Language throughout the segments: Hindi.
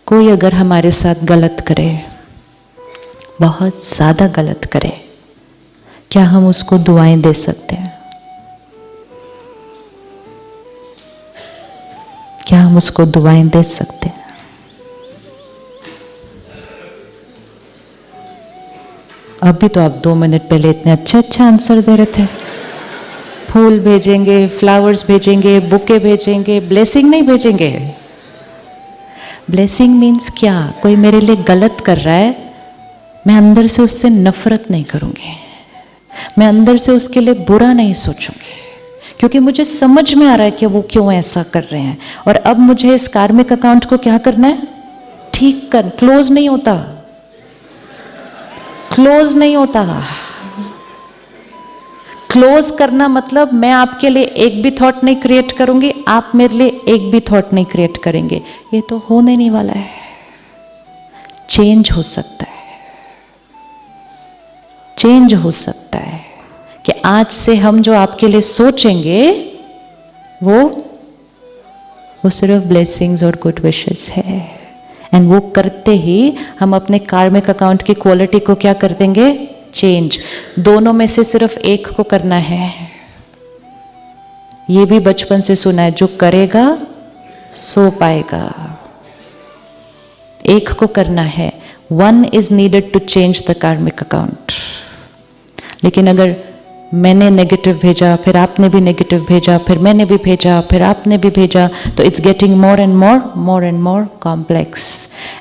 कोई अगर हमारे साथ गलत करे, बहुत ज़्यादा गलत करे, क्या हम उसको दुआएं दे सकते हैं? क्या हम उसको दुआएं दे सकते हैं? अभी तो आप 2 मिनट पहले इतने अच्छा आंसर दे रहे थे। फूल भेजेंगे, फ्लावर्स भेजेंगे, बुके भेजेंगे, ब्लेसिंग नहीं भेजेंगे। ब्लेसिंग मीन्स क्या? कोई मेरे लिए गलत कर रहा है, मैं अंदर से उससे नफरत नहीं करूंगी, मैं अंदर से उसके लिए बुरा नहीं सोचूंगी, क्योंकि मुझे समझ में आ रहा है कि वो क्यों ऐसा कर रहे हैं। और अब मुझे इस कार्मिक अकाउंट को क्या करना है? ठीक कर। क्लोज नहीं होता, क्लोज नहीं होता। क्लोज करना मतलब मैं आपके लिए एक भी थॉट नहीं क्रिएट करूंगी, आप मेरे लिए एक भी थॉट नहीं क्रिएट करेंगे। ये तो होने नहीं वाला है। चेंज हो सकता है, चेंज हो सकता है कि आज से हम जो आपके लिए सोचेंगे वो सिर्फ ब्लेसिंग्स और गुड विशेस है। एंड वो करते ही हम अपने कार्मिक अकाउंट की क्वालिटी को क्या कर देंगे? चेंज। दोनों में से सिर्फ एक को करना है। ये भी बचपन से सुना है, जो करेगा सो पाएगा। एक को करना है। 1 is needed to change the karmic account। लेकिन अगर मैंने नेगेटिव भेजा, फिर आपने भी नेगेटिव भेजा, फिर मैंने भी भेजा, फिर आपने भी भेजा, तो it's getting more and more complex.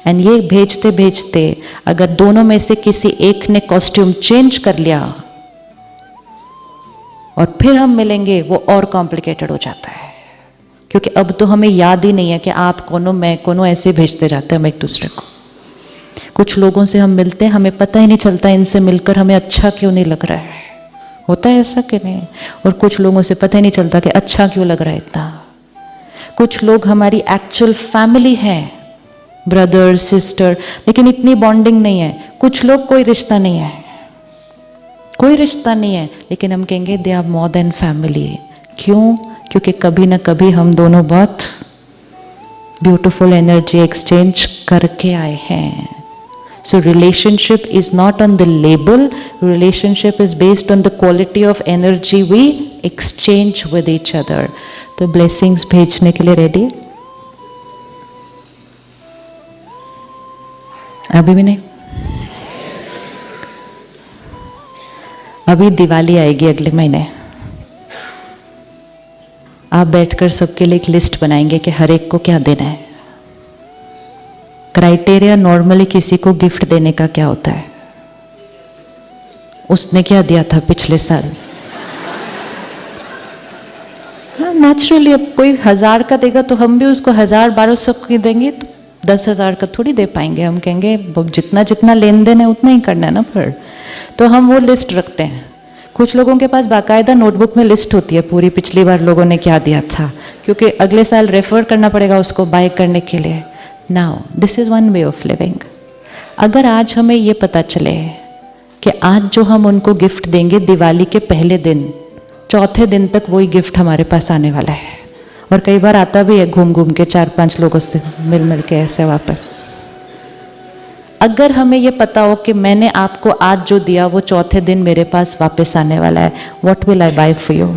And ये भेजते भेजते अगर दोनों में से किसी एक ने कॉस्ट्यूम चेंज कर लिया और फिर हम मिलेंगे, वो और कॉम्प्लिकेटेड हो जाता है। क्योंकि अब तो हमें याद ही नहीं है कि आप कौन, मैं कौन, ऐसे भेजते जाते हैं हम एक दूसरे को। कुछ लोगों से हम मिलते हैं, हमें पता ही नहीं चलता इनसे मिलकर हमें अच्छा क्यों नहीं लग रहा है। होता है ऐसा कि नहीं? और कुछ लोगों से पता ही नहीं चलता कि अच्छा क्यों लग रहा है इतना। कुछ लोग हमारी एक्चुअल फैमिली है, ब्रदर सिस्टर, लेकिन इतनी बॉन्डिंग नहीं है। कुछ लोग कोई रिश्ता नहीं है, कोई रिश्ता नहीं है, लेकिन हम कहेंगे they are more than family. क्यों? क्योंकि कभी ना कभी हम दोनों बहुत ब्यूटीफुल एनर्जी एक्सचेंज करके आए हैं। So relationship is not on the label, relationship is based on the quality of energy we exchange with each other. तो blessings भेजने के लिए ready? अभी भी नहीं? अभी दिवाली आएगी अगले महीने। आप बैठकर सबके लिए एक लिस्ट बनाएंगे कि हर एक को क्या देना है। क्राइटेरिया नॉर्मली किसी को गिफ्ट देने का क्या होता है? उसने क्या दिया था पिछले साल? हाँ, नेचुरली अब कोई 1000 का देगा तो हम भी उसको 1000 1200 की देंगे, तो 10,000 का थोड़ी दे पाएंगे। हम कहेंगे जितना जितना लेन देन है उतना ही करना है ना। पर तो हम वो लिस्ट रखते हैं। कुछ लोगों के पास बाकायदा नोटबुक में लिस्ट होती है पूरी, पिछली बार लोगों ने क्या दिया था, क्योंकि अगले साल रेफर करना पड़ेगा उसको बाय करने के लिए। Now, this is one way of living। अगर आज हमें ये पता चले कि आज जो हम उनको गिफ्ट देंगे दिवाली के पहले दिन, चौथे दिन तक वही गिफ्ट हमारे पास आने वाला है। और कई बार आता भी है घूम घूम के 4-5 लोगों से मिल के ऐसे वापस। अगर हमें ये पता हो कि मैंने आपको आज जो दिया वो चौथे दिन मेरे पास वापस आने वाला है, what will I buy for you?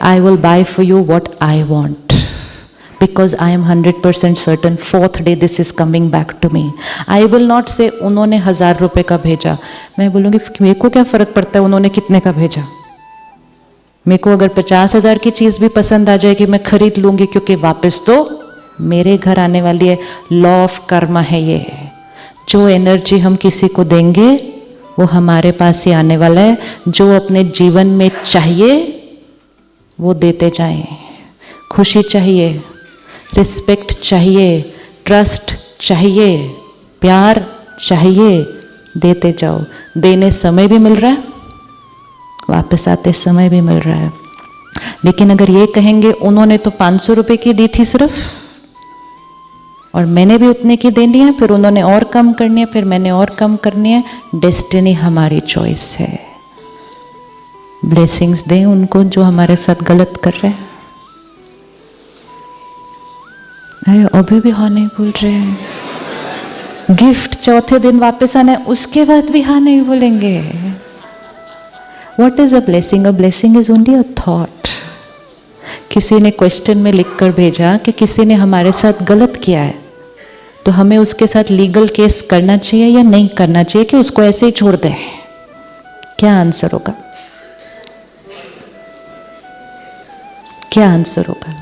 I will buy for you what I want। Because I am 100% certain 4th day this is coming back to me। I will not say उन्होंने 1000 रुपए का भेजा। मैं बोलूँगी मेरे को क्या फ़र्क पड़ता है उन्होंने कितने का भेजा। मेरे को अगर 50,000 की चीज़ भी पसंद आ जाएगी मैं खरीद लूँगी, क्योंकि वापस तो मेरे घर आने वाली है। लॉ ऑफ कर्मा है ये। जो एनर्जी हम किसी को देंगे वो हमारे पास ही आने वाला है। जो अपने जीवन में चाहिए वो देते जाएं। खुशी चाहिए, रिस्पेक्ट चाहिए, ट्रस्ट चाहिए, प्यार चाहिए, देते जाओ। देने समय भी मिल रहा है, वापस आते समय भी मिल रहा है। लेकिन अगर ये कहेंगे उन्होंने तो 500 रुपए की दी थी सिर्फ, और मैंने भी उतने की देनी है, फिर उन्होंने और कम करनी है, फिर मैंने और कम करनी है, डेस्टिनी हमारी चॉइस है। ब्लेसिंग्स दें उनको जो हमारे साथ गलत कर रहे हैं। अरे अभी भी हाँ नहीं बोल रहे हैं। गिफ्ट चौथे दिन वापस आना है, उसके बाद भी हाँ नहीं बोलेंगे। What is a blessing? A blessing is only a thought. किसी ने क्वेश्चन में लिखकर भेजा कि किसी ने हमारे साथ गलत किया है, तो हमें उसके साथ लीगल केस करना चाहिए या नहीं करना चाहिए, कि उसको ऐसे ही छोड़ दें? क्या आंसर होगा? क्या आंसर होगा?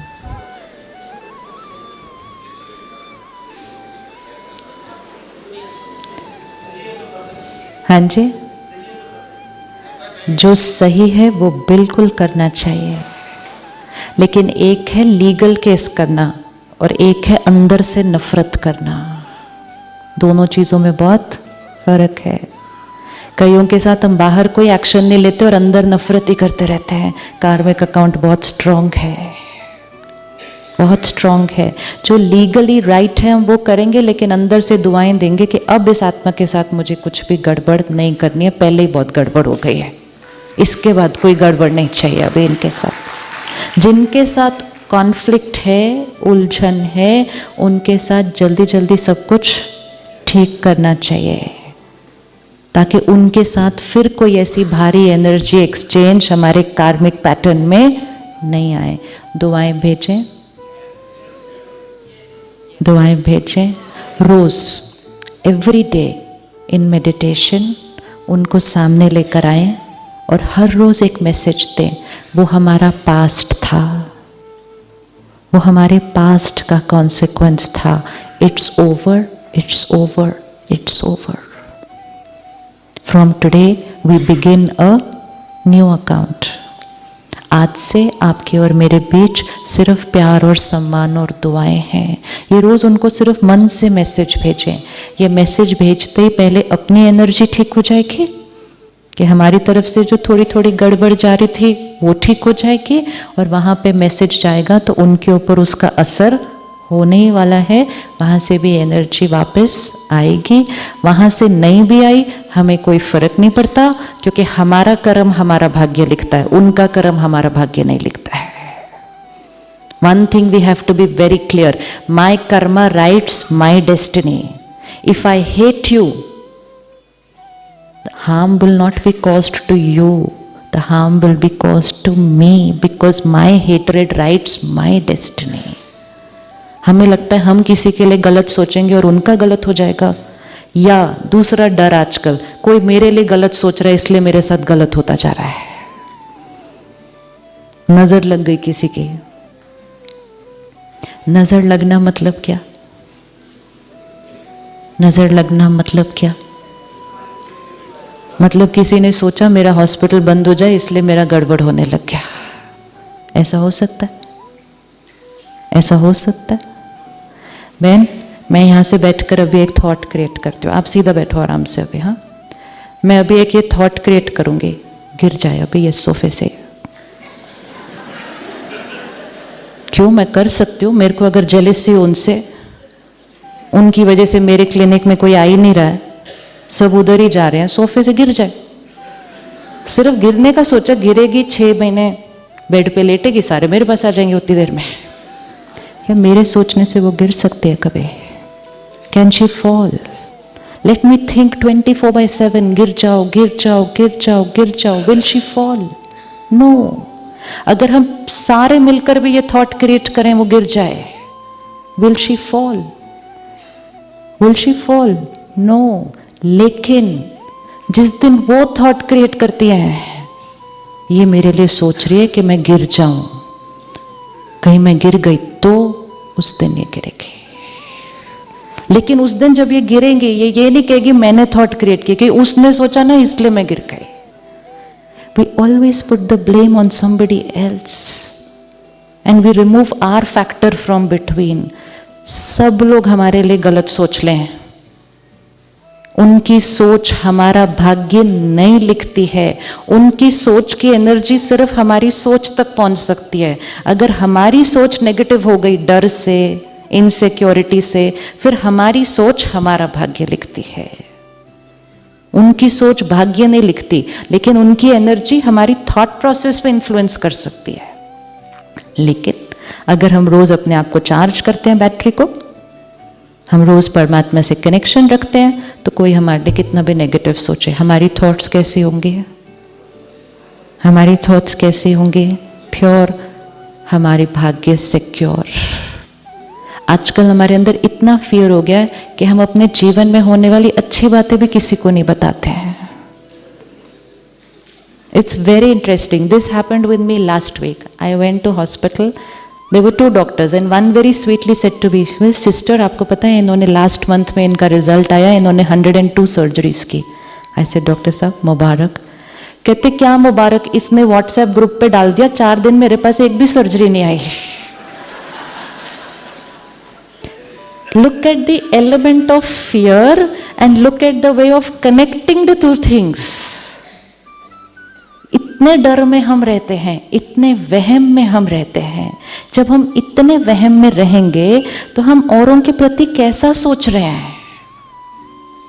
हाँ जी, जो सही है वो बिल्कुल करना चाहिए, लेकिन एक है लीगल केस करना और एक है अंदर से नफरत करना। दोनों चीजों में बहुत फर्क है। कईयों के साथ हम बाहर कोई एक्शन नहीं लेते और अंदर नफरत ही करते रहते हैं। कार्मिक अकाउंट बहुत स्ट्रांग है, बहुत स्ट्रांग है। जो लीगली राइट है हम वो करेंगे, लेकिन अंदर से दुआएं देंगे कि अब इस आत्मा के साथ मुझे कुछ भी गड़बड़ नहीं करनी है, पहले ही बहुत गड़बड़ हो गई है, इसके बाद कोई गड़बड़ नहीं चाहिए अभी इनके साथ। जिनके साथ कॉन्फ्लिक्ट है, उलझन है, उनके साथ जल्दी जल्दी सब कुछ ठीक करना चाहिए, ताकि उनके साथ फिर कोई ऐसी भारी एनर्जी एक्सचेंज हमारे कार्मिक पैटर्न में नहीं आए। दुआएं भेजें, दुआएं भेजें रोज, एवरी डे इन मेडिटेशन उनको सामने लेकर आएं और हर रोज एक मैसेज दें। वो हमारा पास्ट था, वो हमारे पास्ट का कॉन्सिक्वेंस था। It's over, it's over, it's over. From today we begin a new account. आज से आपके और मेरे बीच सिर्फ प्यार और सम्मान और दुआएं हैं। ये रोज उनको सिर्फ मन से मैसेज भेजें। ये मैसेज भेजते ही पहले अपनी एनर्जी ठीक हो जाएगी, कि हमारी तरफ से जो थोड़ी थोड़ी गड़बड़ जा रही थी वो ठीक हो जाएगी, और वहाँ पे मैसेज जाएगा तो उनके ऊपर उसका असर होने ही वाला है। वहाँ से भी एनर्जी वापस आएगी। वहाँ से नहीं भी आई हमें कोई फर्क नहीं पड़ता, क्योंकि हमारा कर्म हमारा भाग्य लिखता है, उनका कर्म हमारा भाग्य नहीं लिखता है। One thing we have to be very clear, my karma writes my destiny. If I hate you, the harm will not be caused to you, the harm will be caused to me, because my hatred writes my destiny. हमें लगता है हम किसी के लिए गलत सोचेंगे और उनका गलत हो जाएगा, या दूसरा डर आजकल, कोई मेरे लिए गलत सोच रहा है इसलिए मेरे साथ गलत होता जा रहा है। नजर लग गई किसी की। नजर लगना मतलब क्या? नजर लगना मतलब क्या? मतलब किसी ने सोचा मेरा हॉस्पिटल बंद हो जाए इसलिए मेरा गड़बड़ होने लग गया। ऐसा हो सकता है? ऐसा हो सकता है? बहन, मैं यहां से बैठकर अभी एक थॉट क्रिएट करती हूँ। आप सीधा बैठो आराम से अभी। हाँ, मैं अभी एक ये थॉट क्रिएट करूंगी, गिर जाए अभी ये सोफे से। क्यों? मैं कर सकती हूँ। मेरे को अगर जेलसी उनसे, उनकी वजह से मेरे क्लिनिक में कोई आ ही नहीं रहा है, सब उधर ही जा रहे हैं, सोफे से गिर जाए। सिर्फ गिरने का सोचा, गिरेगी 6 महीने बेड पे लेटेगी, सारे मेरे पास आ जाएंगे उतनी देर में। क्या मेरे सोचने से वो गिर सकते हैं कभी? Can she fall? Let me think 24/7, गिर जाओ, गिर जाओ, गिर जाओ, गिर जाओ। Will she fall? नो। अगर हम सारे मिलकर भी ये थॉट क्रिएट करें वो गिर जाए, will she fall? Will she fall? No. लेकिन जिस दिन वो थॉट क्रिएट करती है, ये मेरे लिए सोच रही है कि मैं गिर जाऊं, कहीं मैं गिर गई तो उस दिन ये गिरेगी। लेकिन उस दिन जब ये गिरेंगे, ये नहीं कहेगी मैंने थॉट क्रिएट किया, कि उसने सोचा ना इसलिए मैं गिर गई। We always put the blame on somebody else and we remove our factor from between. सब लोग हमारे लिए गलत सोच लें, उनकी सोच हमारा भाग्य नहीं लिखती है। उनकी सोच की एनर्जी सिर्फ हमारी सोच तक पहुंच सकती है। अगर हमारी सोच नेगेटिव हो गई डर से, इनसिक्योरिटी से, फिर हमारी सोच हमारा भाग्य लिखती है। उनकी सोच भाग्य नहीं लिखती, लेकिन उनकी एनर्जी हमारी थॉट प्रोसेस पे इन्फ्लुएंस कर सकती है। लेकिन अगर हम रोज अपने आप को चार्ज करते हैं, बैटरी को, हम रोज परमात्मा से कनेक्शन रखते हैं, तो कोई हमारे लिए कितना भी नेगेटिव सोचे, हमारी थॉट्स कैसे होंगे, हमारी थॉट्स कैसे होंगे? प्योर, हमारे भाग्य सिक्योर। आजकल हमारे अंदर इतना फियर हो गया है कि हम अपने जीवन में होने वाली अच्छी बातें भी किसी को नहीं बताते हैं। It's very interesting. This happened with me last week. I went to hospital. There were 2 doctors and one very sweetly said to me, "Well, sister, आपको पता है इन्होंने last month में इनका रिजल्ट आया, इन्होंने 102 सर्जरीज की." I said, "डॉक्टर साहब मुबारक." कहते, "क्या मुबारक, इसने व्हाट्सएप ग्रुप पे डाल दिया, 4 दिन मेरे पास एक भी सर्जरी नहीं आई." Look at the element of fear and look at the way of connecting the two things. इतने डर में हम रहते हैं, इतने वहम में हम रहते हैं। जब हम इतने वहम में रहेंगे तो हम औरों के प्रति कैसा सोच रहे हैं?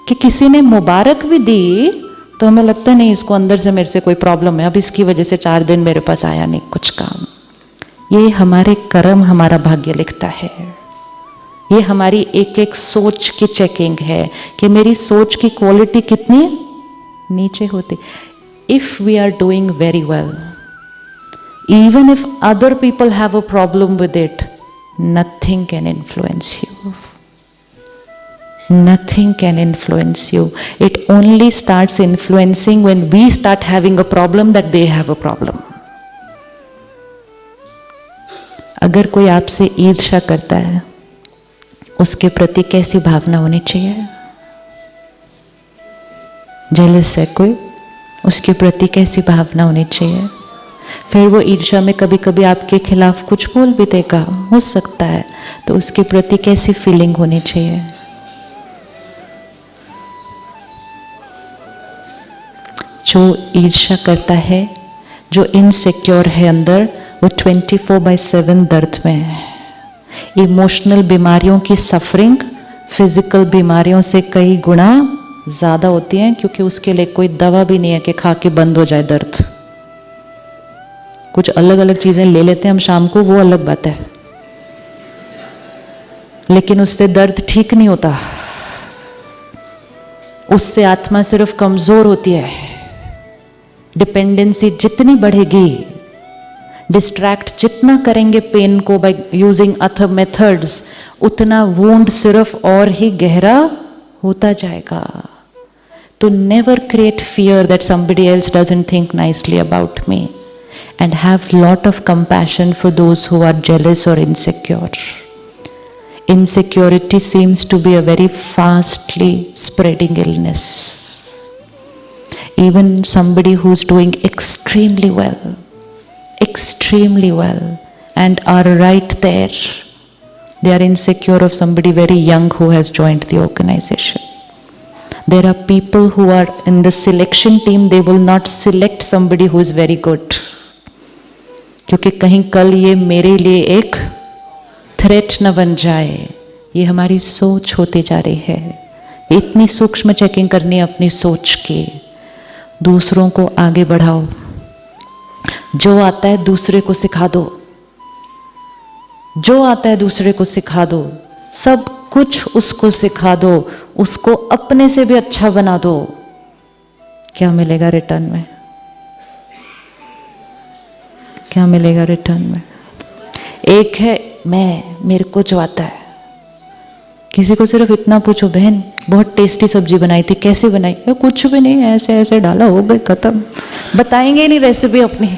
कि किसी ने मुबारक भी दी तो हमें लगता है नहीं, इसको अंदर से मेरे से कोई प्रॉब्लम है, अब इसकी वजह से 4 दिन मेरे पास आया नहीं कुछ काम। ये हमारे कर्म हमारा भाग्य लिखता है। ये हमारी एक एक सोच की चेकिंग है कि मेरी सोच की क्वालिटी कितनी नीचे होती। If we are doing very well, even if other people have a problem with it, nothing can influence you. Nothing can influence you. It only starts influencing when we start having a problem that they have a problem. अगर कोई आपसे ईर्ष्या करता है, उसके प्रति कैसी भावना होनी चाहिए? जेलस है कोई, उसके प्रति कैसी भावना होनी चाहिए? फिर वो ईर्ष्या में कभी कभी आपके खिलाफ कुछ बोल भी देगा, हो सकता है, तो उसके प्रति कैसी फीलिंग होनी चाहिए? जो ईर्ष्या करता है, जो इनसिक्योर है अंदर, वो 24/7 दर्द में है। इमोशनल बीमारियों की सफरिंग फिजिकल बीमारियों से कई गुना ज्यादा होती हैं, क्योंकि उसके लिए कोई दवा भी नहीं है कि खा के बंद हो जाए दर्द। कुछ अलग अलग चीजें ले लेते हैं हम शाम को, वो अलग बात है, लेकिन उससे दर्द ठीक नहीं होता। उससे आत्मा सिर्फ कमजोर होती है। डिपेंडेंसी जितनी बढ़ेगी, डिस्ट्रैक्ट जितना करेंगे पेन को बाय यूजिंग अदर मेथड्स, उतना वुंड सिर्फ और ही गहरा होता जाएगा। तो never create fear that somebody else doesn't think nicely about me, and have lot of compassion for those who are jealous or insecure. Insecurity seems to be a very fastly spreading illness. Even somebody who's doing extremely well, and are right there, they are insecure of somebody very young who has joined the organization. There are people who are in the selection team, they will not select somebody who is very good, क्योंकि कहीं कल ये मेरे लिए एक थ्रेट न बन जाए। ये हमारी सोच होती जा रही है। इतनी सूक्ष्म चेकिंग करनी है अपनी सोच की। दूसरों को आगे बढ़ाओ, जो आता है दूसरे को सिखा दो, जो आता है दूसरे को सिखा दो, सब कुछ उसको सिखा दो, उसको अपने से भी अच्छा बना दो। क्या मिलेगा रिटर्न में? क्या मिलेगा रिटर्न में? एक है मेरे को जो आता है। किसी को सिर्फ इतना पूछो, बहन बहुत टेस्टी सब्जी बनाई थी, कैसे बनाई? कुछ भी नहीं, ऐसे ऐसे डाला, हो गई, खत्म। बताएंगे ही नहीं रेसिपी अपनी,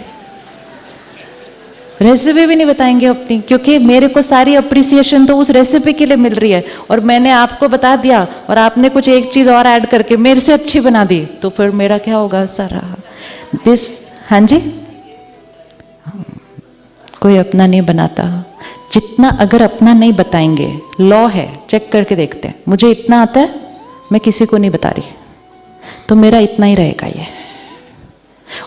रेसिपी भी नहीं बताएंगे अपनी, क्योंकि मेरे को सारी अप्रिसिएशन तो उस रेसिपी के लिए मिल रही है, और मैंने आपको बता दिया और आपने कुछ एक चीज और ऐड करके मेरे से अच्छी बना दी, तो फिर मेरा क्या होगा? सारा दिस। हाँ जी, कोई अपना नहीं बनाता। जितना अगर अपना नहीं बताएंगे, लॉ है, चेक करके देखते हैं, मुझे इतना आता है, मैं किसी को नहीं बता रही, तो मेरा इतना ही रहेगा ये।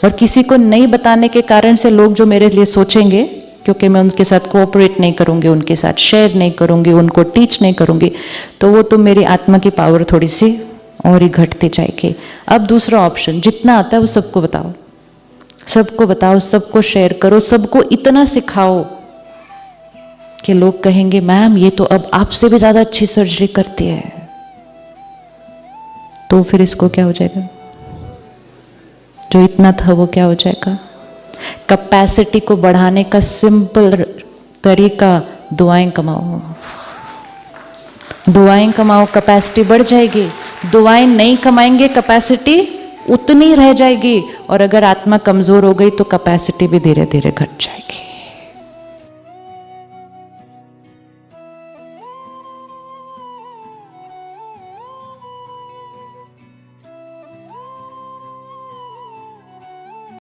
और किसी को नहीं बताने के कारण से लोग जो मेरे लिए सोचेंगे, क्योंकि मैं उनके साथ कोऑपरेट नहीं करूंगी, उनके साथ शेयर नहीं करूंगी, उनको टीच नहीं करूंगी, तो वो तो मेरी आत्मा की पावर थोड़ी सी और ही घटती जाएगी। अब दूसरा ऑप्शन, जितना आता है वो सबको बताओ, सबको बताओ, सबको शेयर करो, सबको इतना सिखाओ कि लोग कहेंगे मैम ये तो अब आपसे भी ज्यादा अच्छी सर्जरी करती है, तो फिर इसको क्या हो जाएगा? जो इतना था वो क्या हो जाएगा? कैपेसिटी को बढ़ाने का सिंपल तरीका दुआएं कमाओ। दुआएं कमाओ, कैपेसिटी बढ़ जाएगी। दुआएं नहीं कमाएंगे, कैपेसिटी उतनी रह जाएगी। और अगर आत्मा कमजोर हो गई तो कैपेसिटी भी धीरे धीरे घट जाएगी।